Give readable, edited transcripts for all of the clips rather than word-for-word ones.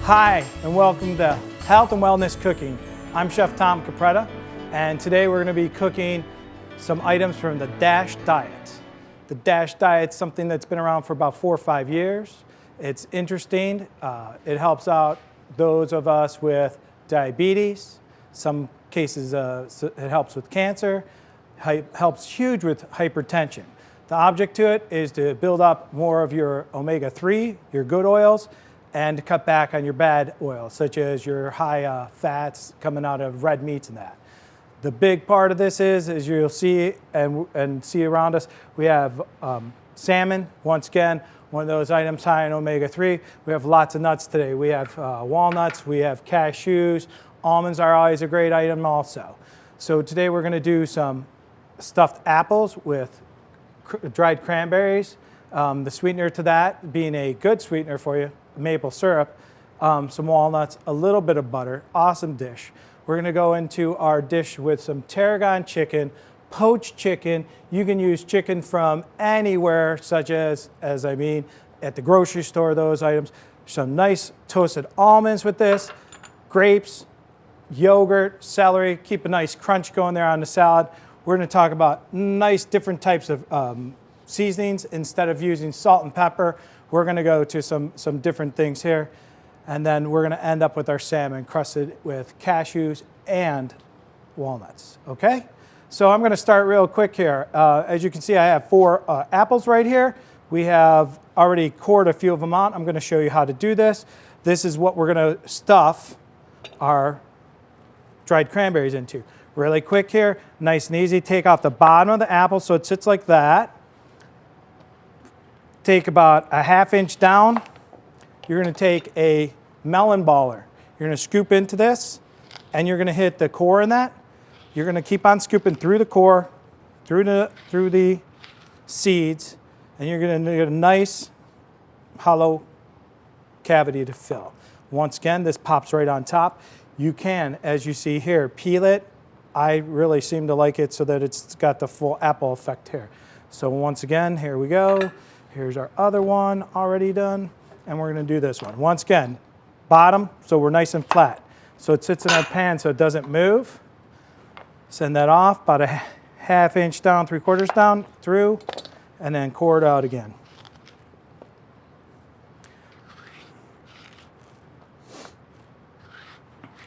Hi, and welcome to Health and Wellness Cooking. I'm Chef Tom Capretta, and today we're going to be cooking some items from the DASH diet. The DASH diet is something that's been around for about 4 or 5 years. It's interesting. It helps out those of us with diabetes. Some cases it helps with cancer. Helps huge with hypertension. The object to it is to build up more of your omega-3, your good oils, and to cut back on your bad oils, such as your high fats coming out of red meats and that. The big part of this is, as you'll see and see around us, we have salmon, once again, one of those items high in omega-3. We have lots of nuts today. We have walnuts, we have cashews, almonds are always a great item also. So today we're gonna do some stuffed apples with dried cranberries. The sweetener to that being a good sweetener for you, maple syrup, some walnuts, a little bit of butter, awesome dish. We're gonna go into our dish with some tarragon chicken, poached chicken. You can use chicken from anywhere, such as at the grocery store, those items. Some nice toasted almonds with this, grapes, yogurt, celery, keep a nice crunch going there on the salad. We're gonna talk about nice different types of seasonings. Instead of using salt and pepper, we're gonna go to some different things here. And then we're gonna end up with our salmon crusted with cashews and walnuts, okay? So I'm gonna start real quick here. As you can see, I have 4 apples right here. We have already cored a few of them out. I'm gonna show you how to do this. This is what we're gonna stuff our dried cranberries into. Really quick here, nice and easy. Take off the bottom of the apple so it sits like that. Take about a 1/2 inch down. You're gonna take a melon baller. You're gonna scoop into this and you're gonna hit the core in that. You're gonna keep on scooping through the core, through the seeds, and you're gonna get a nice hollow cavity to fill. Once again, this pops right on top. You can, as you see here, peel it. I really seem to like it so that it's got the full apple effect here. So once again, here we go. Here's our other one already done. And we're gonna do this one. Once again, bottom, so we're nice and flat. So it sits in our pan so it doesn't move. Send that off, about a 1/2 inch down, 3/4 down, through, and then core it out again.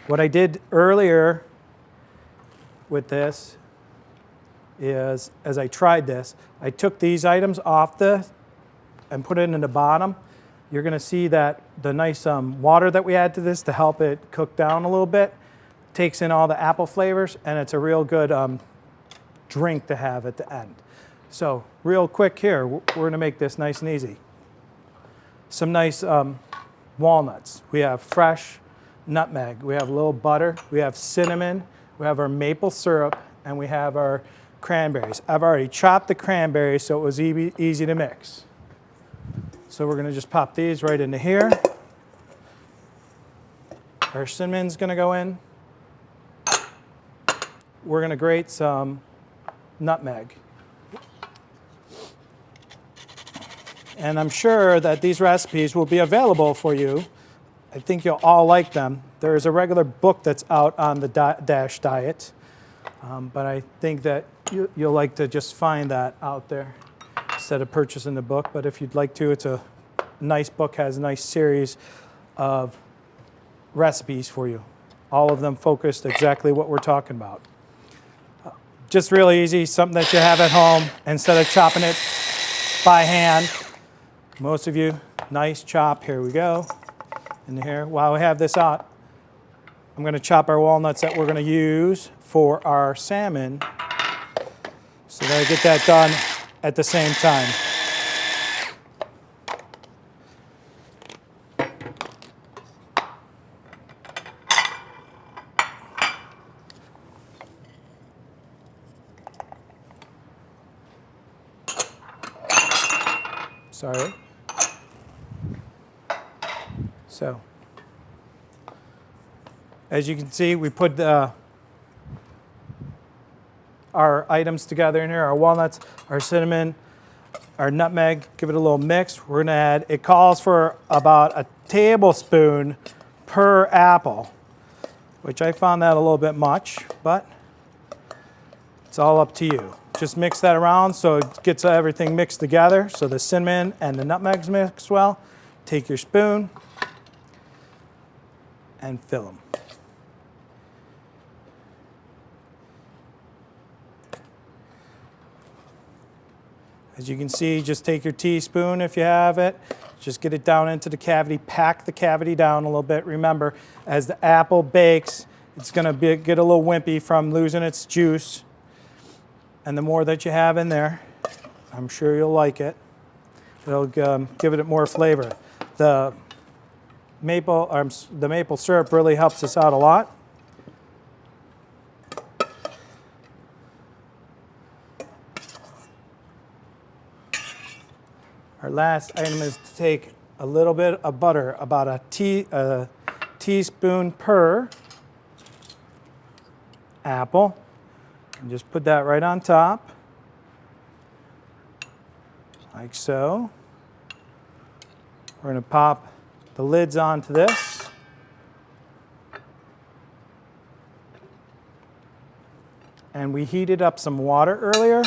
What I did earlier with this is, as I tried this, I took these items off and put it in the bottom. You're gonna see that the nice water that we add to this to help it cook down a little bit takes in all the apple flavors, and it's a real good drink to have at the end. So real quick here, we're gonna make this nice and easy. Some nice walnuts. We have fresh nutmeg, we have a little butter, we have cinnamon, we have our maple syrup, and we have our cranberries. I've already chopped the cranberries so it was easy to mix. So we're gonna just pop these right into here. Our cinnamon's gonna go in. We're gonna grate some nutmeg. And I'm sure that these recipes will be available for you. I think you'll all like them. There is a regular book that's out on the DASH diet, but I think that you'll like to just find that out there instead of purchasing the book. But if you'd like to, it's a nice book, has a nice series of recipes for you. All of them focused exactly what we're talking about. Just really easy, something that you have at home instead of chopping it by hand. Most of you, nice chop, here we go. In here, while we have this out, I'm gonna chop our walnuts that we're gonna use for our salmon so that I get that done at the same time. Sorry. So, as you can see, we put our items together in here, our walnuts, our cinnamon, our nutmeg, give it a little mix. We're gonna add, it calls for about a tablespoon per apple, which I found that a little bit much, but it's all up to you. Just mix that around so it gets everything mixed together, so the cinnamon and the nutmegs mix well. Take your spoon and fill them. As you can see, just take your teaspoon if you have it, just get it down into the cavity, pack the cavity down a little bit. Remember, as the apple bakes, it's gonna get a little wimpy from losing its juice. And the more that you have in there, I'm sure you'll like it. It'll give it more flavor. The maple syrup really helps us out a lot. Our last item is to take a little bit of butter, about a teaspoon per apple, and just put that right on top, like so. We're going to pop the lids onto this. And we heated up some water earlier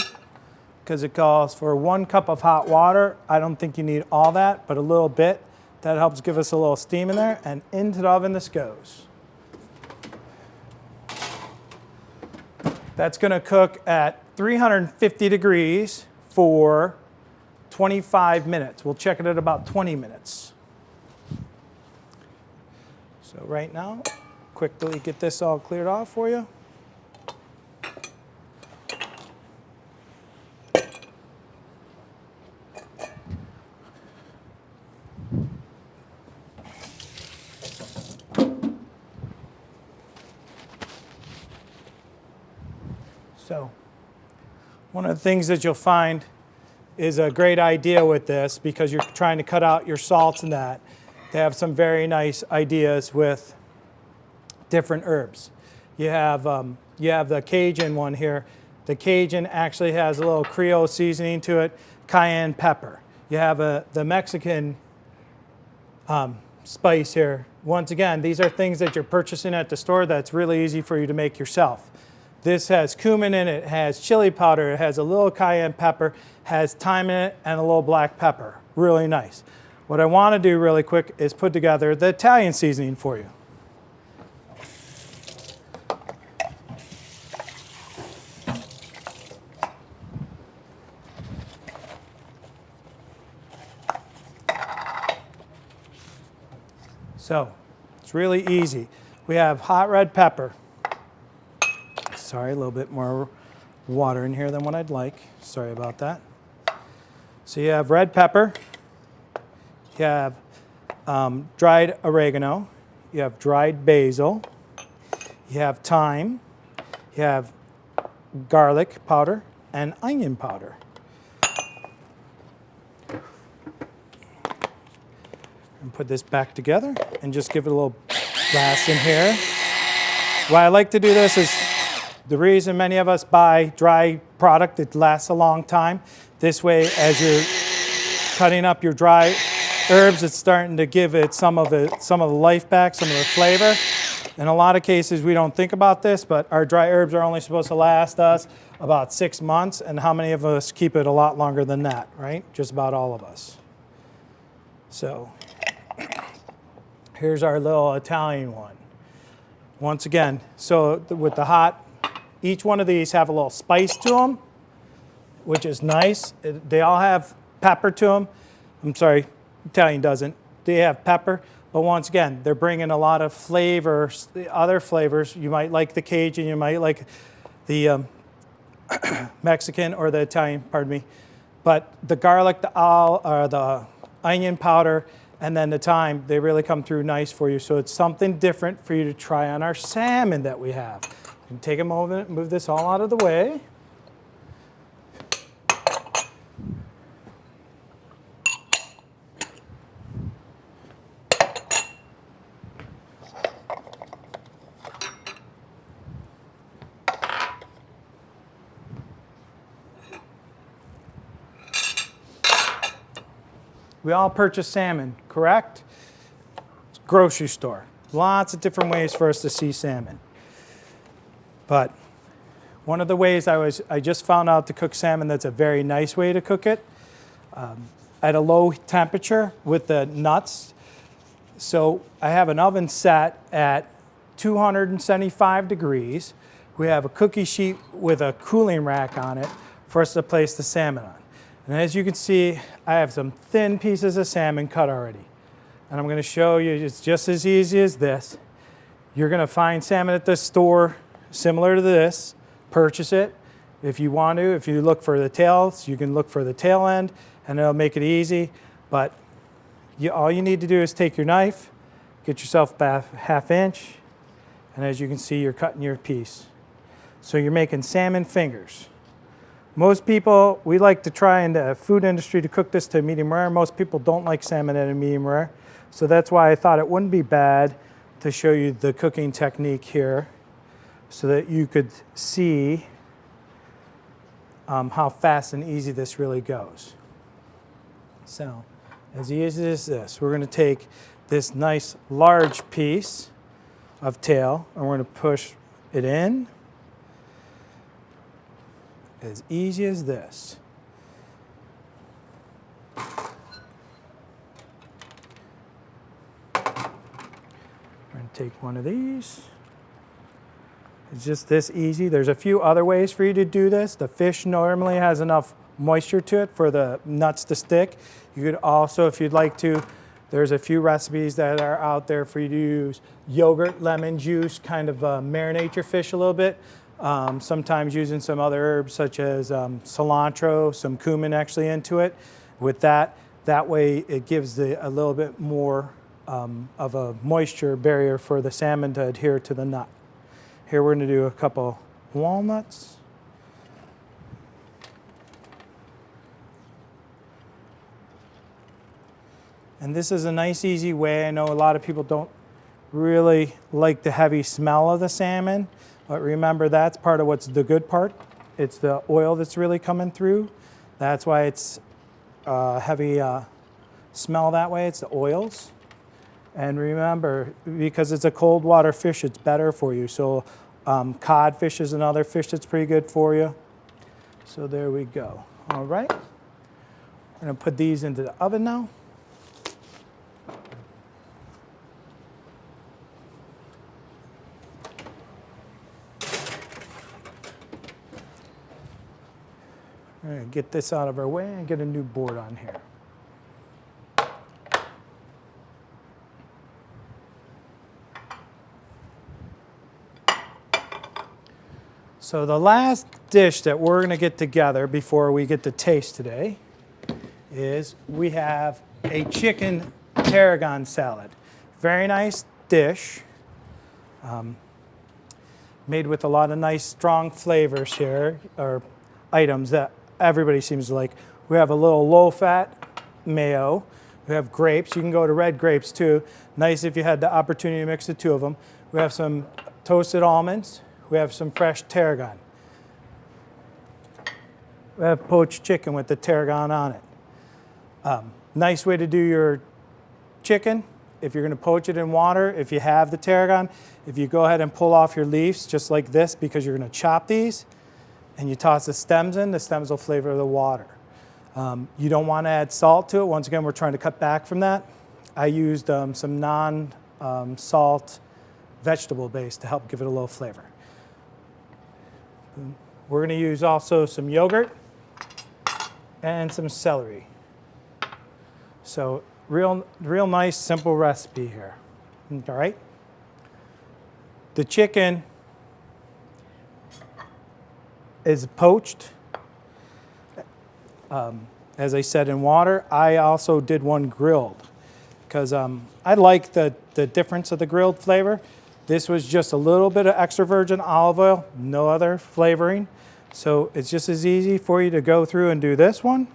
because it calls for 1 cup of hot water. I don't think you need all that, but a little bit. That helps give us a little steam in there, and into the oven this goes. That's going to cook at 350 degrees for 25 minutes. We'll check it at about 20 minutes. So right now, quickly get this all cleared off for you. So one of the things that you'll find is a great idea with this, because you're trying to cut out your salts and that. They have some very nice ideas with different herbs. You have the Cajun one here. The Cajun actually has a little Creole seasoning to it, cayenne pepper. You have the Mexican spice here. Once again, these are things that you're purchasing at the store that's really easy for you to make yourself. This has cumin in it, has chili powder, it has a little cayenne pepper, has thyme in it, and a little black pepper. Really nice. What I want to do really quick is put together the Italian seasoning for you. So, it's really easy. We have hot red pepper. Sorry, a little bit more water in here than what I'd like. Sorry about that. So you have red pepper, you have dried oregano, you have dried basil, you have thyme, you have garlic powder, and onion powder. And put this back together and just give it a little blast in here. Why I like to do this is the reason many of us buy dry product that lasts a long time. This way, as you're cutting up your dry herbs, it's starting to give it some of the life back, some of the flavor. In a lot of cases, we don't think about this, but our dry herbs are only supposed to last us about 6 months, and how many of us keep it a lot longer than that, right? Just about all of us. So here's our little Italian one. Once again, so with the hot, each one of these have a little spice to them, which is nice. They all have pepper to them. I'm sorry, Italian doesn't. They have pepper, but once again, they're bringing a lot of flavors, the other flavors. You might like the Cajun, you might like the Mexican or the Italian, pardon me. But the garlic, the onion powder, and then the thyme, they really come through nice for you. So it's something different for you to try on our salmon that we have. And take a moment, move this all out of the way. We all purchase salmon, correct? Grocery store. lots of different ways for us to see salmon. But one of the ways I just found out to cook salmon that's a very nice way to cook it at a low temperature with the nuts. So I have an oven set at 275 degrees. We have a cookie sheet with a cooling rack on it for us to place the salmon on. And as you can see, I have some thin pieces of salmon cut already. And I'm going to show you, it's just as easy as this. You're going to find salmon at the store similar to this. Purchase it. If you want to, if you look for the tails, you can look for the tail end, and it'll make it easy. But all you need to do is take your knife, get yourself about ½ inch, and as you can see, you're cutting your piece. So you're making salmon fingers. Most people, we like to try in the food industry to cook this to medium rare. Most people don't like salmon at a medium rare. So that's why I thought it wouldn't be bad to show you the cooking technique here so that you could see how fast and easy this really goes. So as easy as this, we're going to take this nice large piece of tail and we're going to push it in. As easy as this. We're going to take one of these. It's just this easy. There's a few other ways for you to do this. The fish normally has enough moisture to it for the nuts to stick. You could also, if you'd like to, there's a few recipes that are out there for you to use yogurt, lemon juice, kind of marinate your fish a little bit. Sometimes using some other herbs such as cilantro, some cumin actually into it. With that way it gives a little bit more of a moisture barrier for the salmon to adhere to the nut. Here we're going to do a couple walnuts. And this is a nice easy way. I know a lot of people don't really like the heavy smell of the salmon. But remember, that's part of what's the good part. It's the oil that's really coming through. That's why it's heavy smell that way. It's the oils. And remember, because it's a cold water fish, it's better for you. So codfish is another fish that's pretty good for you. So there we go. All right. We're going to put these into the oven now. All right, get this out of our way and get a new board on here. So the last dish that we're going to get together before we get to taste today is we have a chicken tarragon salad. Very nice dish, made with a lot of nice strong flavors here, or items that everybody seems to like. We have a little low-fat mayo. We have grapes. You can go to red grapes too. Nice if you had the opportunity to mix the two of them. We have some toasted almonds. We have some fresh tarragon. We have poached chicken with the tarragon on it. Nice way to do your chicken. If you're going to poach it in water, if you have the tarragon, if you go ahead and pull off your leaves just like this, because you're going to chop these, and you toss the stems in, the stems will flavor the water. You don't want to add salt to it. Once again, we're trying to cut back from that. I used some non-salt vegetable base to help give it a little flavor. We're going to use also some yogurt and some celery. So real nice, simple recipe here. All right. The chicken is poached, as I said, in water. I also did one grilled because I like the difference of the grilled flavor. This was just a little bit of extra virgin olive oil, no other flavoring. So it's just as easy for you to go through and do this one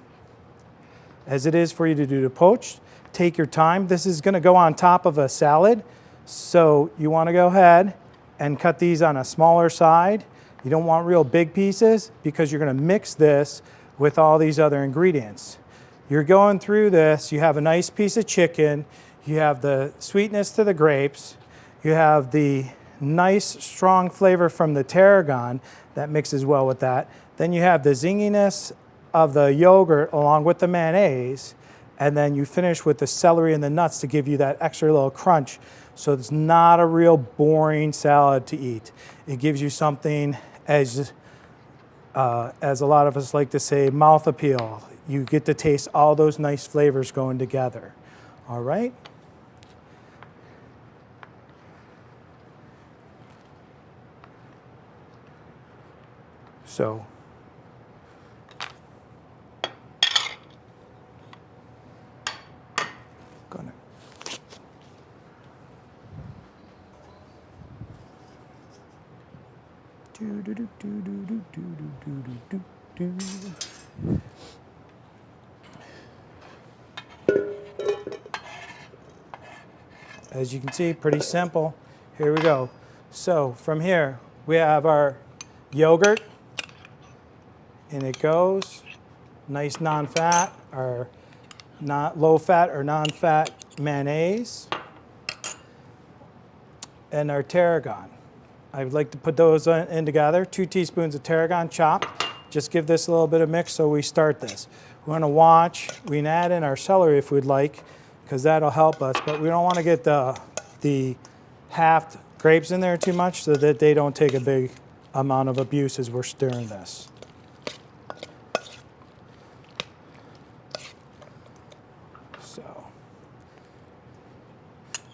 as it is for you to do the poached. Take your time. This is going to go on top of a salad, so you want to go ahead and cut these on a smaller side. You don't want real big pieces because you're going to mix this with all these other ingredients. You're going through this, you have a nice piece of chicken, you have the sweetness to the grapes, You have the nice strong flavor from the tarragon that mixes well with that. Then you have the zinginess of the yogurt along with the mayonnaise, and then you finish with the celery and the nuts to give you that extra little crunch. So it's not a real boring salad to eat. It gives you something, as a lot of us like to say, mouth appeal. You get to taste all those nice flavors going together. All right? So gonna As you can see, pretty simple. Here we go. So from here, we have our yogurt, and it goes nice non-fat, or not low-fat or non-fat mayonnaise, and our tarragon. I would like to put those in together. 2 teaspoons of tarragon chopped. Just give this a little bit of mix so we start this. We want to watch. We can add in our celery if we'd like, because that'll help us, but we don't want to get the halved grapes in there too much so that they don't take a big amount of abuse as we're stirring this.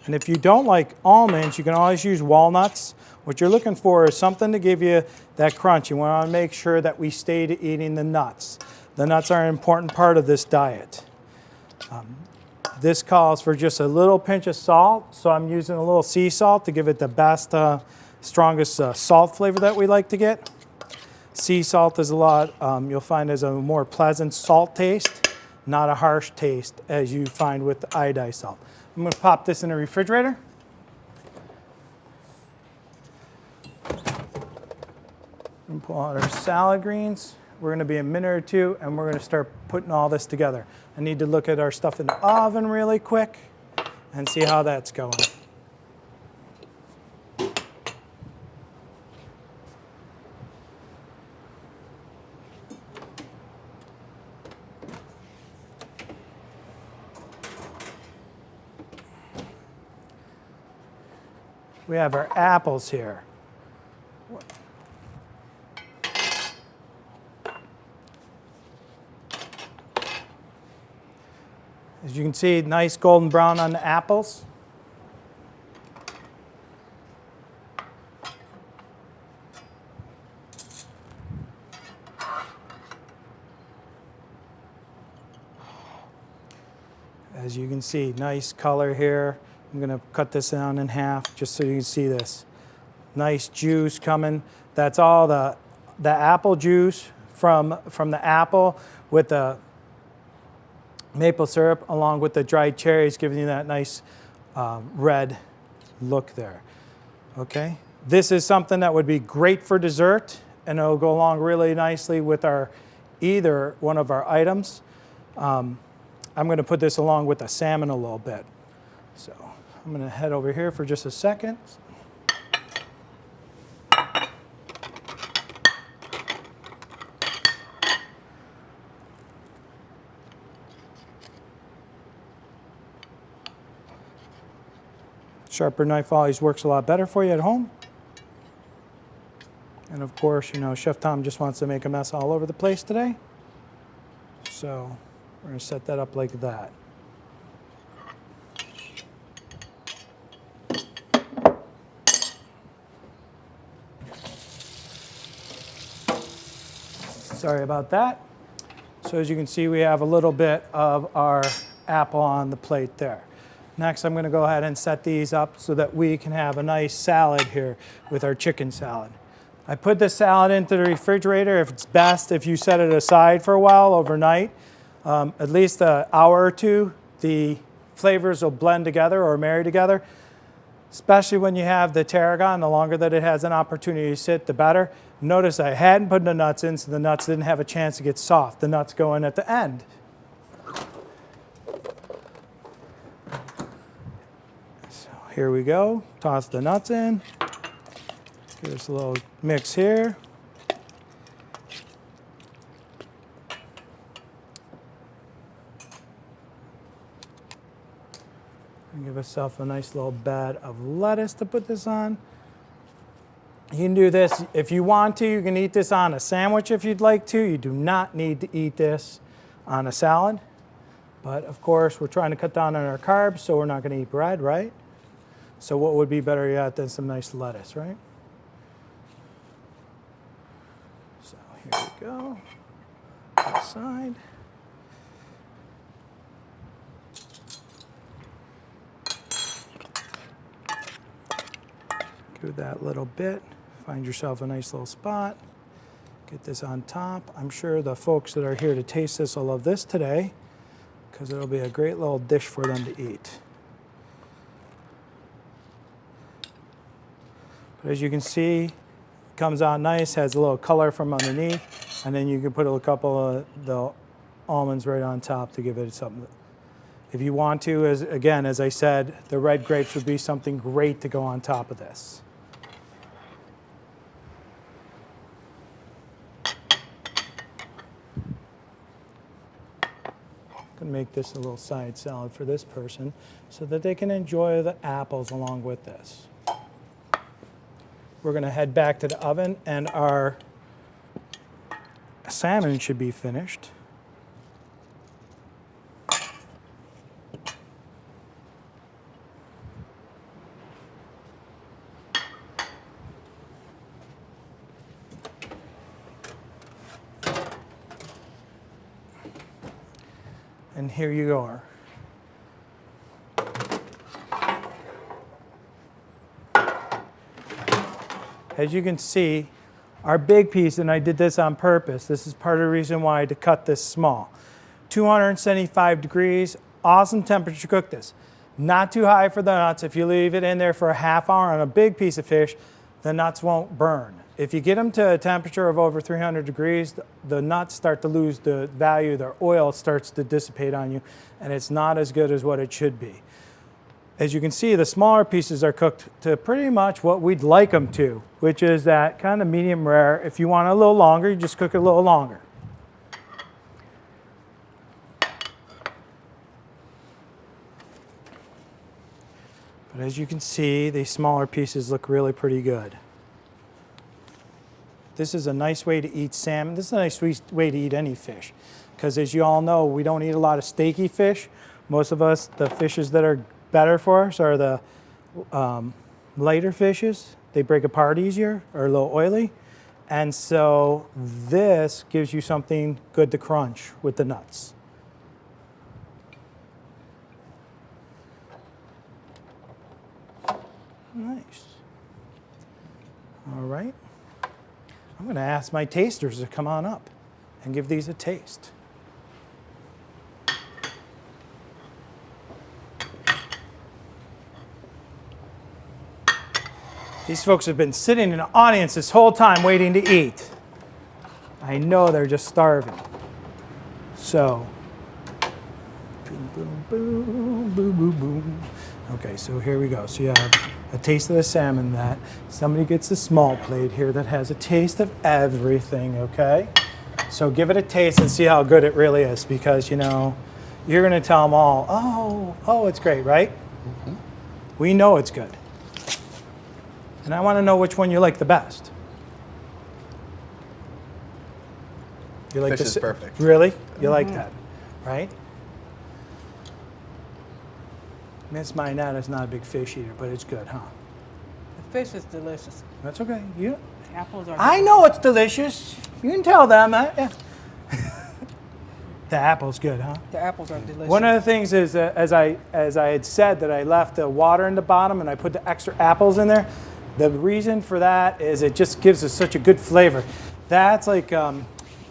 And if you don't like almonds, you can always use walnuts. What you're looking for is something to give you that crunch. You want to make sure that we stay to eating the nuts. The nuts are an important part of this diet. This calls for just a little pinch of salt, so I'm using a little sea salt to give it the best, strongest salt flavor that we like to get. Sea salt is you'll find is a more pleasant salt taste, not a harsh taste as you find with the iodized salt. I'm going to pop this in the refrigerator. And pull out our salad greens. We're going to be a minute or two, and we're going to start putting all this together. I need to look at our stuff in the oven really quick and see how that's going. We have our apples here. As you can see, nice golden brown on the apples. As you can see, nice color here. I'm going to cut this down in half just so you can see this. Nice juice coming. That's all the apple juice from the apple with the maple syrup along with the dried cherries, giving you that nice red look there. Okay, this is something that would be great for dessert, and it'll go along really nicely with either one of our items. I'm going to put this along with the salmon a little bit. So I'm going to head over here for just a second. Sharper knife always works a lot better for you at home. And of course, you know, Chef Tom just wants to make a mess all over the place today. So we're going to set that up like that. Sorry about that. So as you can see, we have a little bit of our apple on the plate there. Next, I'm going to go ahead and set these up so that we can have a nice salad here with our chicken salad. I put this salad into the refrigerator. If it's best if you set it aside for a while overnight, at least an hour or two, the flavors will blend together or marry together, especially when you have the tarragon. The longer that it has an opportunity to sit, the better. Notice I hadn't put the nuts in, so the nuts didn't have a chance to get soft. The nuts go in at the end. So here we go. Toss the nuts in. Give us a little mix here. And give yourself a nice little bed of lettuce to put this on. You can do this if you want to. You can eat this on a sandwich if you'd like to. You do not need to eat this on a salad. But of course, we're trying to cut down on our carbs, so we're not going to eat bread, right? So what would be better yet than some nice lettuce, right? So here we go. Aside. Do that little bit. Find yourself a nice little spot. Get this on top. I'm sure the folks that are here to taste this will love this today because it'll be a great little dish for them to eat. But as you can see, it comes out nice, has a little color from underneath, and then you can put a couple of the almonds right on top to give it something. If you want to, again, as I said, the red grapes would be something great to go on top of this. I'm going to make this a little side salad for this person so that they can enjoy the apples along with this. We're going to head back to the oven, and our salmon should be finished. And here you are. As you can see, our big piece, and I did this on purpose, this is part of the reason why I had to cut this small. 275 degrees, awesome temperature to cook this. Not too high for the nuts. If you leave it in there for a half hour on a big piece of fish, the nuts won't burn. If you get them to a temperature of over 300 degrees, the nuts start to lose the value, their oil starts to dissipate on you, and it's not as good as what it should be. As you can see, the smaller pieces are cooked to pretty much what we'd like them to, which is that kind of medium rare. If you want it a little longer, you just cook it a little longer. But as you can see, these smaller pieces look really pretty good. This is a nice way to eat salmon. This is a nice way to eat any fish. Because as you all know, we don't eat a lot of steaky fish. Most of us, the fishes that are better for us are the lighter fishes. They break apart easier, or a little oily. And so this gives you something good to crunch with the nuts. Nice. All right. I'm going to ask my tasters to come on up and give these a taste. These folks have been sitting in the audience this whole time waiting to eat. I know they're just starving. So, boom, boom, boom, boom, boom, boom. Okay, so here we go. So you have a taste of the salmon that somebody gets a small plate here that has a taste of everything, okay? So give it a taste and see how good it really is, because, you know, you're going to tell them all, oh, it's great, right? Mm-hmm. We know it's good. And I want to know which one you like the best. You like Fish is perfect. Really? You like that, right? Miss Minette is not a big fish eater, but it's good, huh? The fish is delicious. That's okay. You. Apples are. I know it's delicious. You can tell them that. Yeah. The apple's good, huh? The apples are delicious. One of the things is, as I had said, that I left the water in the bottom and I put the extra apples in there. The reason for that is it just gives us such a good flavor. That's like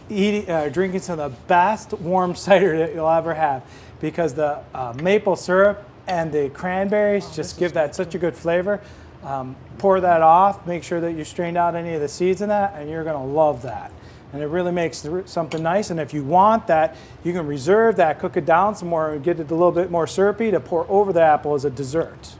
drinking some of the best warm cider that you'll ever have, because the maple syrup and the cranberries just give that such a good flavor. Pour that off, make sure that you strained out any of the seeds in that, and you're gonna love that. And it really makes something nice. And if you want that, you can reserve that, cook it down some more, and get it a little bit more syrupy to pour over the apple as a dessert.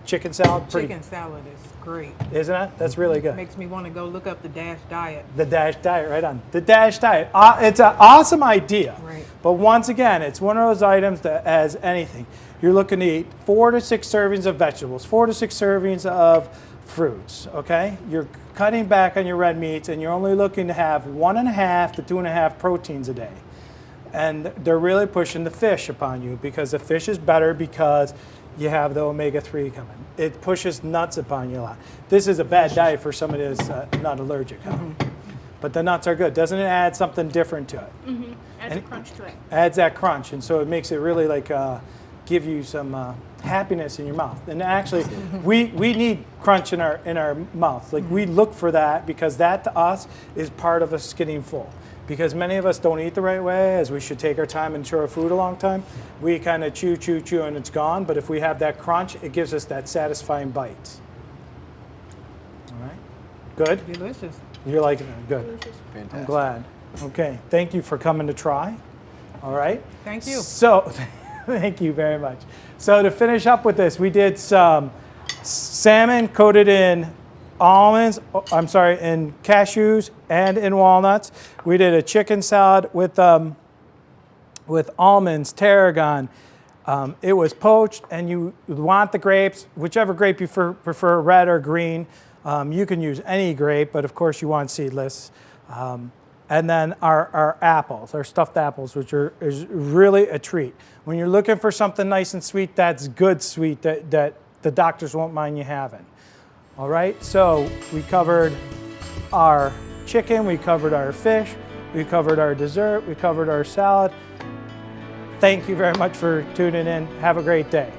chicken salad? Chicken salad is great. Isn't it? That's really good. Makes me want to go look up the Dash diet. The Dash diet, right on. The Dash diet. It's an awesome idea. Right. But once again, it's one of those items that, as anything, you're looking to eat 4 to 6 servings of vegetables, 4 to 6 servings of fruits, okay? You're cutting back on your red meats, and you're only looking to have 1.5 to 2.5 proteins a day. And they're really pushing the fish upon you because the fish is better because you have the omega-3 coming. It pushes nuts upon you a lot. This is a bad diet for somebody that's not allergic, huh? But the nuts are good. Doesn't it add something different to it? Adds a crunch to it. Adds that crunch, and so it makes it really like give you some happiness in your mouth. And actually, we need crunch in our mouth. Like we look for that because that to us is part of us getting full. Because many of us don't eat the right way, as we should take our time and chew our food a long time. We kind of chew, and it's gone. But if we have that crunch, it gives us that satisfying bite. All right, good. Delicious. You're liking it, good. Delicious. Fantastic. I'm glad. Okay, thank you for coming to try. All right. Thank you. So, thank you very much. So to finish up with this, we did some salmon coated in almonds, in cashews and in walnuts. We did a chicken salad with almonds, tarragon. It was poached, and you want the grapes, whichever grape you prefer, red or green. You can use any grape, but of course you want seedless. And then our apples, our stuffed apples, which is really a treat. When you're looking for something nice and sweet, that's good sweet that the doctors won't mind you having. All right, so we covered our chicken, we covered our fish, we covered our dessert, we covered our salad. Thank you very much for tuning in. Have a great day.